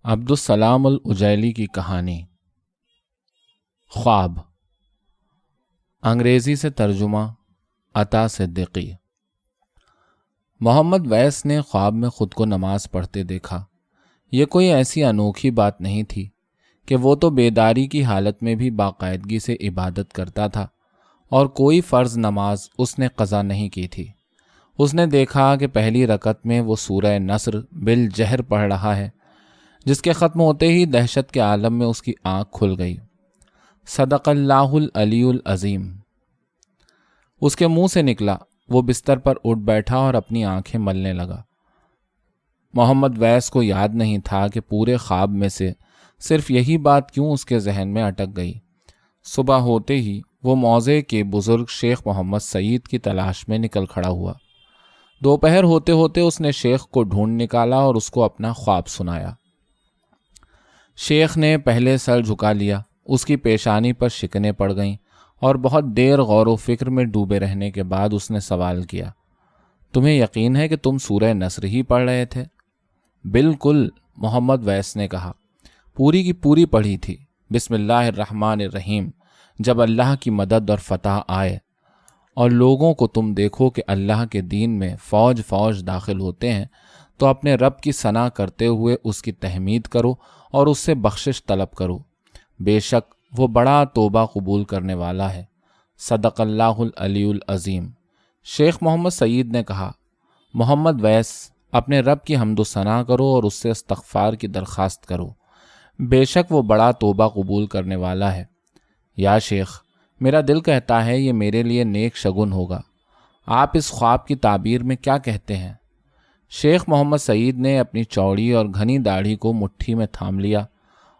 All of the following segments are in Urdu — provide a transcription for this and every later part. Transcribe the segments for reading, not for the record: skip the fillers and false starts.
عبدالسلام العجیلی کی کہانی خواب، انگریزی سے ترجمہ عطا صدیقی۔ محمد ویس نے خواب میں خود کو نماز پڑھتے دیکھا۔ یہ کوئی ایسی انوکھی بات نہیں تھی کہ وہ تو بیداری کی حالت میں بھی باقاعدگی سے عبادت کرتا تھا اور کوئی فرض نماز اس نے قضا نہیں کی تھی۔ اس نے دیکھا کہ پہلی رکعت میں وہ سورہ نصر بالجہر پڑھ رہا ہے، جس کے ختم ہوتے ہی دہشت کے عالم میں اس کی آنکھ کھل گئی۔ صدق اللہ العلی العظیم اس کے منہ سے نکلا۔ وہ بستر پر اٹھ بیٹھا اور اپنی آنکھیں ملنے لگا۔ محمد ویس کو یاد نہیں تھا کہ پورے خواب میں سے صرف یہی بات کیوں اس کے ذہن میں اٹک گئی۔ صبح ہوتے ہی وہ موضع کے بزرگ شیخ محمد سعید کی تلاش میں نکل کھڑا ہوا۔ دوپہر ہوتے ہوتے اس نے شیخ کو ڈھونڈ نکالا اور اس کو اپنا خواب سنایا۔ شیخ نے پہلے سر جھکا لیا، اس کی پیشانی پر شکنیں پڑ گئیں اور بہت دیر غور و فکر میں ڈوبے رہنے کے بعد اس نے سوال کیا، تمہیں یقین ہے کہ تم سورہ نصر ہی پڑھ رہے تھے؟ بالکل، محمد ویس نے کہا، پوری کی پوری پڑھی تھی۔ بسم اللہ الرحمن الرحیم۔ جب اللہ کی مدد اور فتح آئے اور لوگوں کو تم دیکھو کہ اللہ کے دین میں فوج فوج داخل ہوتے ہیں تو اپنے رب کی ثنا کرتے ہوئے اس کی تحمید کرو اور اس سے بخشش طلب کرو، بے شک وہ بڑا توبہ قبول کرنے والا ہے۔ صدق اللہ العلی العظیم۔ شیخ محمد سعید نے کہا، محمد ویس، اپنے رب کی حمد و ثنا کرو اور اس سے استغفار کی درخواست کرو، بے شک وہ بڑا توبہ قبول کرنے والا ہے۔ یا شیخ، میرا دل کہتا ہے یہ میرے لیے نیک شگن ہوگا، آپ اس خواب کی تعبیر میں کیا کہتے ہیں؟ شیخ محمد سعید نے اپنی چوڑی اور گھنی داڑھی کو مٹھی میں تھام لیا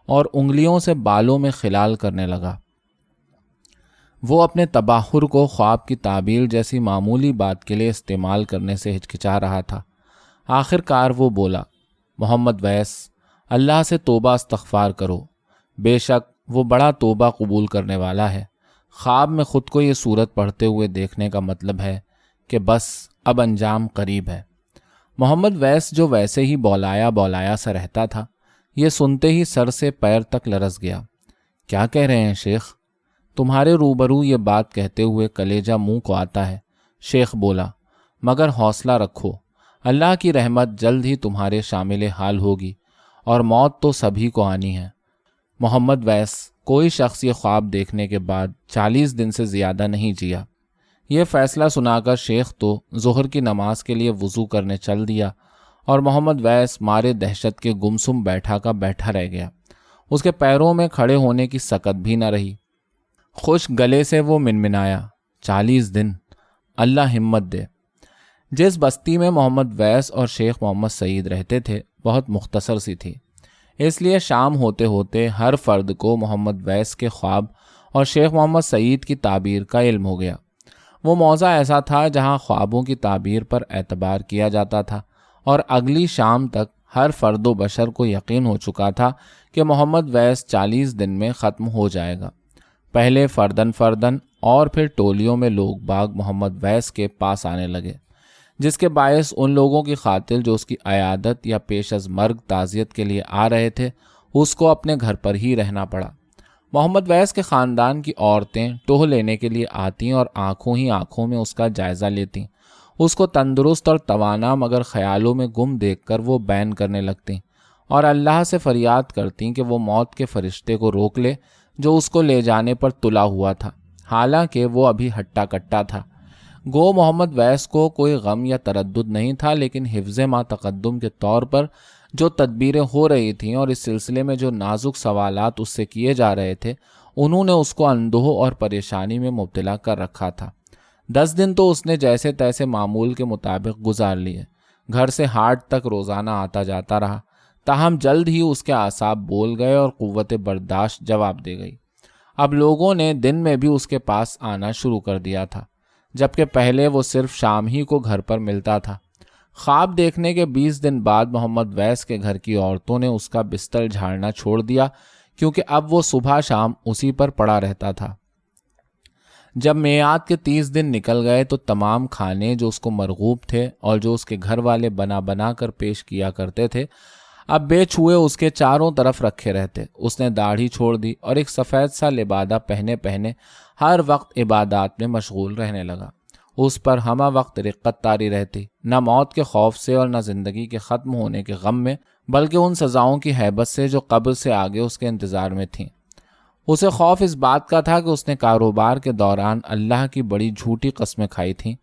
اور انگلیوں سے بالوں میں خلال کرنے لگا۔ وہ اپنے تباہر کو خواب کی تعبیر جیسی معمولی بات کے لیے استعمال کرنے سے ہچکچا رہا تھا۔ آخر کار وہ بولا، محمد ویس، اللہ سے توبہ استغفار کرو، بے شک وہ بڑا توبہ قبول کرنے والا ہے۔ خواب میں خود کو یہ صورت پڑھتے ہوئے دیکھنے کا مطلب ہے کہ بس اب انجام قریب ہے۔ محمد ویس، جو ویسے ہی بولایا سا رہتا تھا، یہ سنتے ہی سر سے پیر تک لرز گیا۔ کیا کہہ رہے ہیں شیخ؟ تمہارے روبرو یہ بات کہتے ہوئے کلیجہ منہ کو آتا ہے۔ شیخ بولا، مگر حوصلہ رکھو، اللہ کی رحمت جلد ہی تمہارے شامل حال ہوگی اور موت تو سبھی کو آنی ہے۔ محمد ویس، کوئی شخص یہ خواب دیکھنے کے بعد 40 دن سے زیادہ نہیں جیا۔ یہ فیصلہ سنا کر شیخ تو ظہر کی نماز کے لیے وضو کرنے چل دیا اور محمد ویس مارے دہشت کے گمسم بیٹھا کا بیٹھا رہ گیا۔ اس کے پیروں میں کھڑے ہونے کی سکت بھی نہ رہی۔ خوش گلے سے وہ منمنایا، 40 دن، اللہ ہمت دے۔ جس بستی میں محمد ویس اور شیخ محمد سعید رہتے تھے بہت مختصر سی تھی، اس لیے شام ہوتے ہوتے ہر فرد کو محمد ویس کے خواب اور شیخ محمد سعید کی تعبیر کا علم ہو گیا۔ وہ موضع ایسا تھا جہاں خوابوں کی تعبیر پر اعتبار کیا جاتا تھا اور اگلی شام تک ہر فرد و بشر کو یقین ہو چکا تھا کہ محمد ویس 40 دن میں ختم ہو جائے گا۔ پہلے فردن اور پھر ٹولیوں میں لوگ باغ محمد ویس کے پاس آنے لگے، جس کے باعث ان لوگوں کی خاطر جو اس کی عیادت یا پیش از مرگ تعزیت کے لیے آ رہے تھے، اس کو اپنے گھر پر ہی رہنا پڑا۔ محمد ویس کے خاندان کی عورتیں ٹوہ لینے کے لیے آتیں اور آنکھوں ہی آنکھوں میں اس کا جائزہ لیتیں۔ اس کو تندرست اور توانا مگر خیالوں میں گم دیکھ کر وہ بین کرنے لگتیں اور اللہ سے فریاد کرتیں کہ وہ موت کے فرشتے کو روک لے جو اس کو لے جانے پر تلا ہوا تھا، حالانکہ وہ ابھی ہٹا کٹا تھا۔ گو محمد ویس کو کوئی غم یا تردد نہیں تھا، لیکن حفظ ما تقدم کے طور پر جو تدبیریں ہو رہی تھیں اور اس سلسلے میں جو نازک سوالات اس سے کیے جا رہے تھے، انہوں نے اس کو اندوہ اور پریشانی میں مبتلا کر رکھا تھا۔ 10 دن تو اس نے جیسے تیسے معمول کے مطابق گزار لیے، گھر سے ہاٹ تک روزانہ آتا جاتا رہا، تاہم جلد ہی اس کے اعصاب بول گئے اور قوت برداشت جواب دے گئی۔ اب لوگوں نے دن میں بھی اس کے پاس آنا شروع کر دیا تھا، جبکہ پہلے وہ صرف شام ہی کو گھر پر ملتا تھا۔ خواب دیکھنے کے 20 دن بعد محمد ویس کے گھر کی عورتوں نے اس کا بستر جھاڑنا چھوڑ دیا، کیونکہ اب وہ صبح شام اسی پر پڑا رہتا تھا۔ جب میعاد کے 30 دن نکل گئے تو تمام کھانے جو اس کو مرغوب تھے اور جو اس کے گھر والے بنا بنا کر پیش کیا کرتے تھے، اب بے چھوئے اس کے چاروں طرف رکھے رہتے۔ اس نے داڑھی چھوڑ دی اور ایک سفید سا لبادہ پہنے ہر وقت عبادات میں مشغول رہنے لگا۔ اس پر ہمہ وقت رقت طاری رہتی، نہ موت کے خوف سے اور نہ زندگی کے ختم ہونے کے غم میں، بلکہ ان سزاؤں کی ہیبت سے جو قبر سے آگے اس کے انتظار میں تھیں۔ اسے خوف اس بات کا تھا کہ اس نے کاروبار کے دوران اللہ کی بڑی جھوٹی قسمیں کھائی تھیں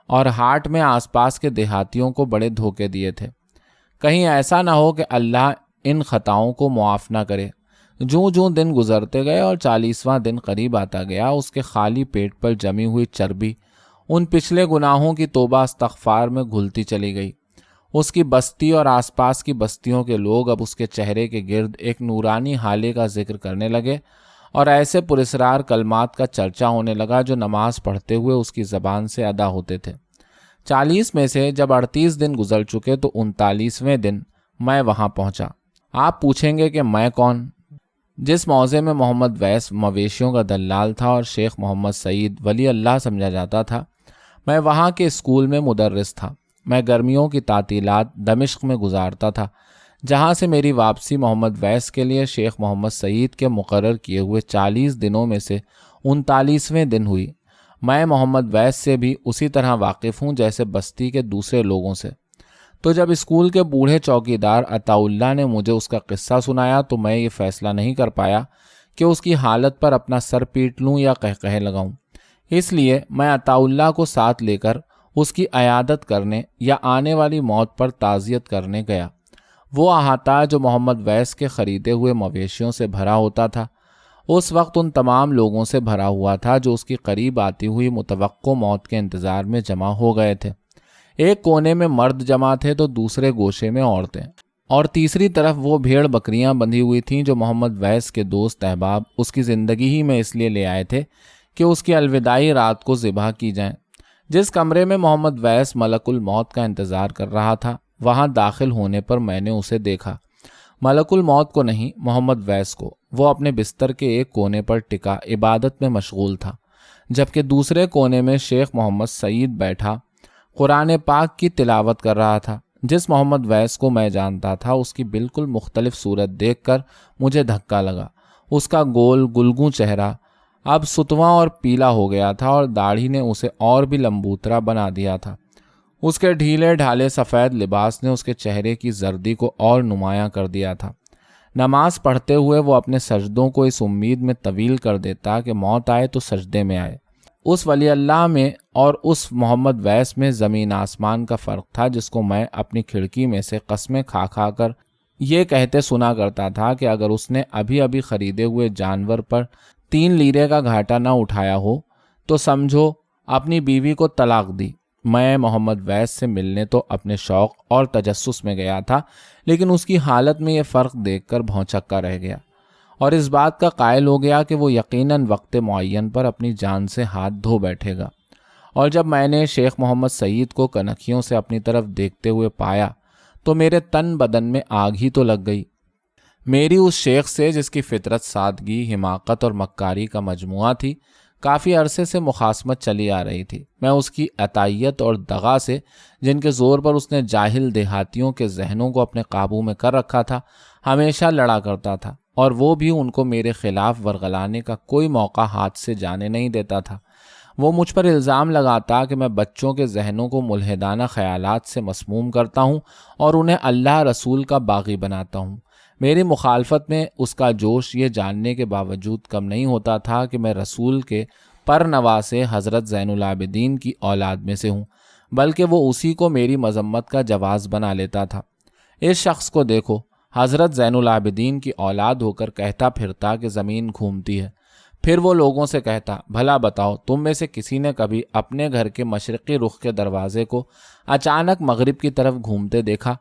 اور ہاٹ میں آس پاس کے دیہاتیوں کو بڑے دھوکے دیے تھے۔ کہیں ایسا نہ ہو کہ اللہ ان خطاؤں کو معاف نہ کرے۔ جوں دن گزرتے گئے اور 40واں دن قریب آتا گیا، اس کے خالی پیٹ پر جمی ہوئی چربی ان پچھلے گناہوں کی توبہ استغفار میں گھلتی چلی گئی۔ اس کی بستی اور آس پاس کی بستیوں کے لوگ اب اس کے چہرے کے گرد ایک نورانی حالے کا ذکر کرنے لگے اور ایسے پراسرار کلمات کا چرچا ہونے لگا جو نماز پڑھتے ہوئے اس کی زبان سے ادا ہوتے تھے۔ 40 میں سے جب 38 دن گزر چکے تو 39ویں دن میں وہاں پہنچا۔ آپ پوچھیں گے کہ میں کون؟ جس موضع میں محمد ویس مویشیوں کا دلال تھا اور شیخ محمد سعید ولی اللہ سمجھا جاتا تھا، میں وہاں کے اسکول میں مدرس تھا۔ میں گرمیوں کی تعطیلات دمشق میں گزارتا تھا، جہاں سے میری واپسی محمد ویس کے لیے شیخ محمد سعید کے مقرر کیے ہوئے 40 دنوں میں سے 39ویں دن ہوئی۔ میں محمد ویس سے بھی اسی طرح واقف ہوں جیسے بستی کے دوسرے لوگوں سے۔ تو جب اسکول کے بوڑھے چوکیدار عطا اللہ نے مجھے اس کا قصہ سنایا تو میں یہ فیصلہ نہیں کر پایا کہ اس کی حالت پر اپنا سر پیٹ لوں یا قہقہے لگاؤں۔ اس لیے میں عطا اللہ کو ساتھ لے کر اس کی عیادت کرنے یا آنے والی موت پر تعزیت کرنے گیا۔ وہ احاطہ جو محمد ویس کے خریدے ہوئے مویشیوں سے بھرا ہوتا تھا، اس وقت ان تمام لوگوں سے بھرا ہوا تھا جو اس کی قریب آتی ہوئی متوقع موت کے انتظار میں جمع ہو گئے تھے۔ ایک کونے میں مرد جمع تھے تو دوسرے گوشے میں عورتیں، اور تیسری طرف وہ بھیڑ بکریاں بندھی ہوئی تھیں جو محمد ویس کے دوست احباب اس کی زندگی ہی میں اس لیے لے آئے تھے کہ اس کی الوداعی رات کو ذبح کی جائیں۔ جس کمرے میں محمد ویس ملک الموت کا انتظار کر رہا تھا، وہاں داخل ہونے پر میں نے اسے دیکھا۔ ملک الموت کو نہیں، محمد ویس کو۔ وہ اپنے بستر کے ایک کونے پر ٹکا عبادت میں مشغول تھا، جبکہ دوسرے کونے میں شیخ محمد سعید بیٹھا قرآن پاک کی تلاوت کر رہا تھا۔ جس محمد ویس کو میں جانتا تھا، اس کی بالکل مختلف صورت دیکھ کر مجھے دھکا لگا۔ اس کا گول گلگوں چہرہ اب ستواں اور پیلا ہو گیا تھا اور داڑھی نے اسے اور بھی لمبوترا بنا دیا تھا۔ اس کے ڈھیلے ڈھالے سفید لباس نے اس کے چہرے کی زردی کو اور نمایاں کر دیا تھا۔ نماز پڑھتے ہوئے وہ اپنے سجدوں کو اس امید میں طویل کر دیتا کہ موت آئے تو سجدے میں آئے۔ اس ولی اللہ میں اور اس محمد ویس میں زمین آسمان کا فرق تھا، جس کو میں اپنی کھڑکی میں سے قسمیں کھا کھا کر یہ کہتے سنا کرتا تھا کہ اگر اس نے ابھی خریدے ہوئے جانور پر 3 لیرے کا گھاٹا نہ اٹھایا ہو تو سمجھو اپنی بیوی کو طلاق دی۔ میں محمد ویس سے ملنے تو اپنے شوق اور تجسس میں گیا تھا، لیکن اس کی حالت میں یہ فرق دیکھ کر بھونچکا رہ گیا اور اس بات کا قائل ہو گیا کہ وہ یقیناً وقت معین پر اپنی جان سے ہاتھ دھو بیٹھے گا۔ اور جب میں نے شیخ محمد سعید کو کنکھیوں سے اپنی طرف دیکھتے ہوئے پایا تو میرے تن بدن میں آگ ہی تو لگ گئی۔ میری اس شیخ سے، جس کی فطرت سادگی، حماقت اور مکاری کا مجموعہ تھی، کافی عرصے سے مخاصمت چلی آ رہی تھی۔ میں اس کی عطائیت اور دغا سے، جن کے زور پر اس نے جاہل دیہاتیوں کے ذہنوں کو اپنے قابو میں کر رکھا تھا، ہمیشہ لڑا کرتا تھا، اور وہ بھی ان کو میرے خلاف ورغلانے کا کوئی موقع ہاتھ سے جانے نہیں دیتا تھا۔ وہ مجھ پر الزام لگاتا کہ میں بچوں کے ذہنوں کو ملحدانہ خیالات سے مسموم کرتا ہوں اور انہیں اللہ رسول کا باغی بناتا ہوں۔ میری مخالفت میں اس کا جوش یہ جاننے کے باوجود کم نہیں ہوتا تھا کہ میں رسول کے پرنواسے حضرت زین العابدین کی اولاد میں سے ہوں، بلکہ وہ اسی کو میری مذمت کا جواز بنا لیتا تھا۔ اس شخص کو دیکھو، حضرت زین العابدین کی اولاد ہو کر کہتا پھرتا کہ زمین گھومتی ہے، پھر وہ لوگوں سے کہتا بھلا بتاؤ تم میں سے کسی نے کبھی اپنے گھر کے مشرقی رخ کے دروازے کو اچانک مغرب کی طرف گھومتے دیکھا؟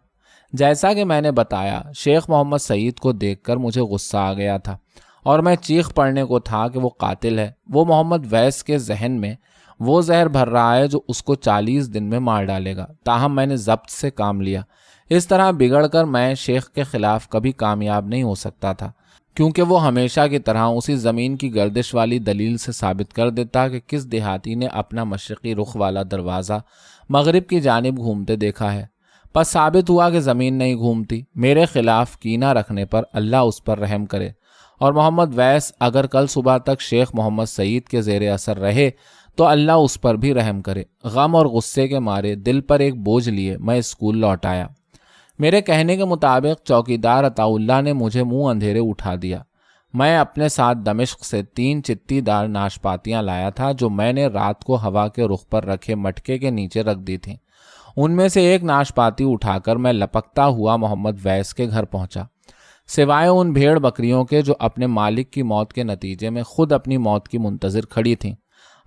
جیسا کہ میں نے بتایا، شیخ محمد سعید کو دیکھ کر مجھے غصہ آ گیا تھا اور میں چیخ پڑنے کو تھا کہ وہ قاتل ہے۔ وہ محمد ویس کے ذہن میں وہ زہر بھر رہا ہے جو اس کو 40 دن میں مار ڈالے گا۔ تاہم میں نے ضبط سے کام لیا۔ اس طرح بگڑ کر میں شیخ کے خلاف کبھی کامیاب نہیں ہو سکتا تھا، کیونکہ وہ ہمیشہ کی طرح اسی زمین کی گردش والی دلیل سے ثابت کر دیتا کہ کس دیہاتی نے اپنا مشرقی رخ والا دروازہ مغرب کی جانب گھومتے دیکھا ہے۔ پس ثابت ہوا کہ زمین نہیں گھومتی۔ میرے خلاف کینہ رکھنے پر اللہ اس پر رحم کرے، اور محمد ویس اگر کل صبح تک شیخ محمد سعید کے زیر اثر رہے تو اللہ اس پر بھی رحم کرے۔ غم اور غصے کے مارے دل پر ایک بوجھ لیے میں اسکول لوٹ آیا۔ میرے کہنے کے مطابق چوکیدار عطا اللہ نے مجھے منہ اندھیرے اٹھا دیا۔ میں اپنے ساتھ دمشق سے 3 چتی دار ناشپاتیاں لایا تھا جو میں نے رات کو ہوا کے رخ پر رکھے مٹکے کے نیچے رکھ دی تھیں۔ ان میں سے ایک ناشپاتی اٹھا کر میں لپکتا ہوا محمد ویس کے گھر پہنچا۔ سوائے ان بھیڑ بکریوں کے جو اپنے مالک کی موت کے نتیجے میں خود اپنی موت کی منتظر کھڑی تھیں،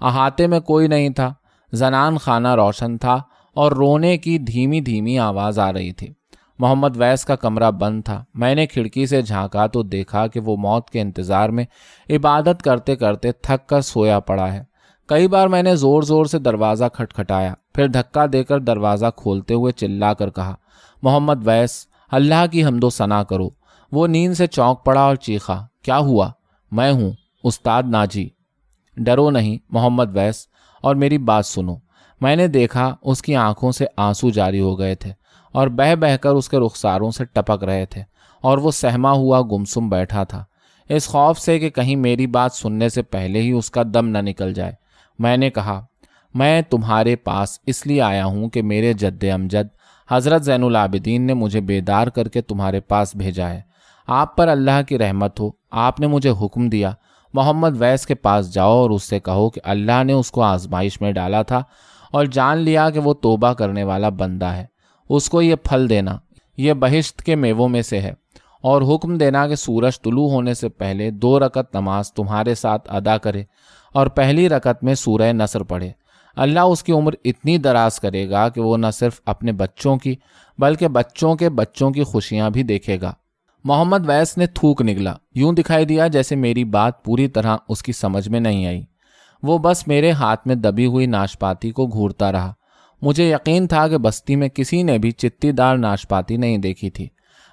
احاطے میں کوئی نہیں تھا۔ زنان خانہ روشن تھا اور رونے کی دھیمی دھیمی آواز آ رہی تھی۔ محمد ویس کا کمرہ بند تھا۔ میں نے کھڑکی سے جھانکا تو دیکھا کہ وہ موت کے انتظار میں عبادت کرتے کرتے تھک کر سویا پڑا ہے۔ کئی بار میں نے زور زور سے دروازہ کھٹکھٹایا، پھر دھکا دے کر دروازہ کھولتے ہوئے چلا کر کہا، محمد ویس، اللہ کی حمد و ثنا کرو۔ وہ نیند سے چونک پڑا اور چیخا، کیا ہوا؟ میں ہوں، استاد ناجی۔ ڈرو نہیں محمد ویس، اور میری بات سنو۔ میں نے دیکھا اس کی آنکھوں سے آنسو جاری ہو گئے تھے اور بہہ بہہ کر اس کے رخساروں سے ٹپک رہے تھے، اور وہ سہما ہوا گمسم بیٹھا تھا، اس خوف سے کہ کہیں میری بات سننے سے پہلے ہی اس کا دم نہ نکل جائے۔ میں نے کہا، میں تمہارے پاس اس لیے آیا ہوں کہ میرے جد امجد حضرت زین العابدین نے مجھے بیدار کر کے تمہارے پاس بھیجا ہے۔ آپ پر اللہ کی رحمت ہو، آپ نے مجھے حکم دیا محمد ویس کے پاس جاؤ اور اس سے کہو کہ اللہ نے اس کو آزمائش میں ڈالا تھا اور جان لیا کہ وہ توبہ کرنے والا بندہ ہے۔ اس کو یہ پھل دینا، یہ بہشت کے میووں میں سے ہے، اور حکم دینا کہ سورج طلوع ہونے سے پہلے 2 رکعت نماز تمہارے ساتھ ادا کرے اور پہلی رکعت میں سورہ نصر پڑھے۔ اللہ اس کی عمر اتنی دراز کرے گا کہ وہ نہ صرف اپنے بچوں کی بلکہ بچوں کے بچوں کی خوشیاں بھی دیکھے گا۔ محمد ویس نے تھوک نگلا، یوں دکھائی دیا جیسے میری بات پوری طرح اس کی سمجھ میں نہیں آئی۔ وہ بس میرے ہاتھ میں دبی ہوئی ناشپاتی کو گھورتا رہا۔ مجھے یقین تھا کہ بستی میں کسی نے بھی چتی دار ناشپاتی نہیں دیکھی تھی۔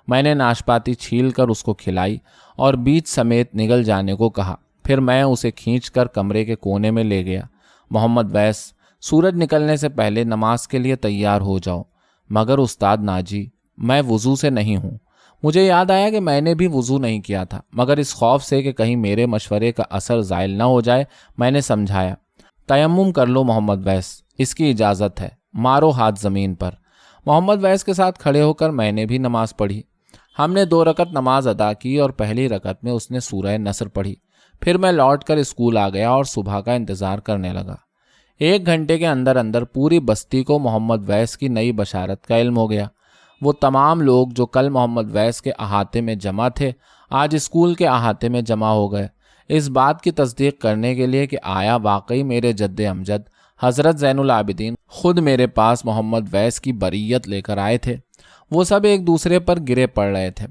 میں نے ناشپاتی چھیل کر اس کو کھلائی اور بیج سمیت نگل جانے کو کہا، پھر میں اسے کھینچ کر کمرے کے کونے میں لے گیا۔ محمد ویس، سورج نکلنے سے پہلے نماز کے لیے تیار ہو جاؤ۔ مگر استاد ناجی، میں وضو سے نہیں ہوں۔ مجھے یاد آیا کہ میں نے بھی وضو نہیں کیا تھا، مگر اس خوف سے کہ کہیں میرے مشورے کا اثر زائل نہ ہو جائے میں نے سمجھایا، تیمم کر لو محمد ویس، اس کی اجازت ہے، مارو ہاتھ زمین پر۔ محمد ویس کے ساتھ کھڑے ہو کر میں نے بھی نماز پڑھی۔ ہم نے 2 رکعت نماز ادا کی اور پہلی رکعت میں اس نے سورہ نصر پڑھی۔ پھر میں لوٹ کر اسکول آ گیا اور صبح کا انتظار کرنے لگا۔ 1 گھنٹے کے اندر اندر پوری بستی کو محمد ویس کی نئی بشارت کا علم ہو گیا۔ وہ تمام لوگ جو کل محمد ویس کے احاطے میں جمع تھے آج اسکول کے احاطے میں جمع ہو گئے، اس بات کی تصدیق کرنے کے لیے کہ آیا واقعی میرے جد امجد حضرت زین العابدین خود میرے پاس محمد ویس کی بریت لے کر آئے تھے۔ وہ سب ایک دوسرے پر گرے پڑ رہے تھے۔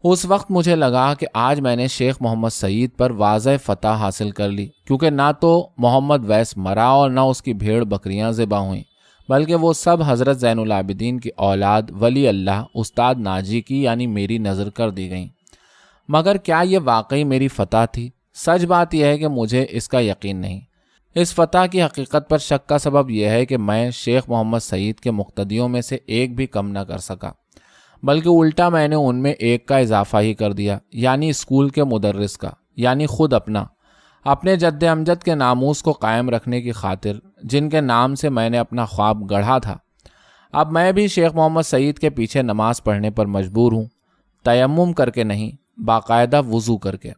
اس وقت مجھے لگا کہ آج میں نے شیخ محمد سعید پر واضح فتح حاصل کر لی، کیونکہ نہ تو محمد ویس مرا اور نہ اس کی بھیڑ بکریاں ذبح ہوئیں، بلکہ وہ سب حضرت زین العابدین کی اولاد ولی اللہ استاد ناجی کی یعنی میری نظر کر دی گئیں۔ مگر کیا یہ واقعی میری فتح تھی؟ سچ بات یہ ہے کہ مجھے اس کا یقین نہیں۔ اس فتح کی حقیقت پر شک کا سبب یہ ہے کہ میں شیخ محمد سعید کے مقتدیوں میں سے ایک بھی کم نہ کر سکا، بلکہ الٹا میں نے ان میں ایک کا اضافہ ہی کر دیا، یعنی اسکول کے مدرس کا، یعنی خود اپنے جد امجد کے ناموس کو قائم رکھنے کی خاطر جن کے نام سے میں نے اپنا خواب گڑھا تھا۔ اب میں بھی شیخ محمد سعید کے پیچھے نماز پڑھنے پر مجبور ہوں، تیمم کر کے نہیں، باقاعدہ وضو کر کے۔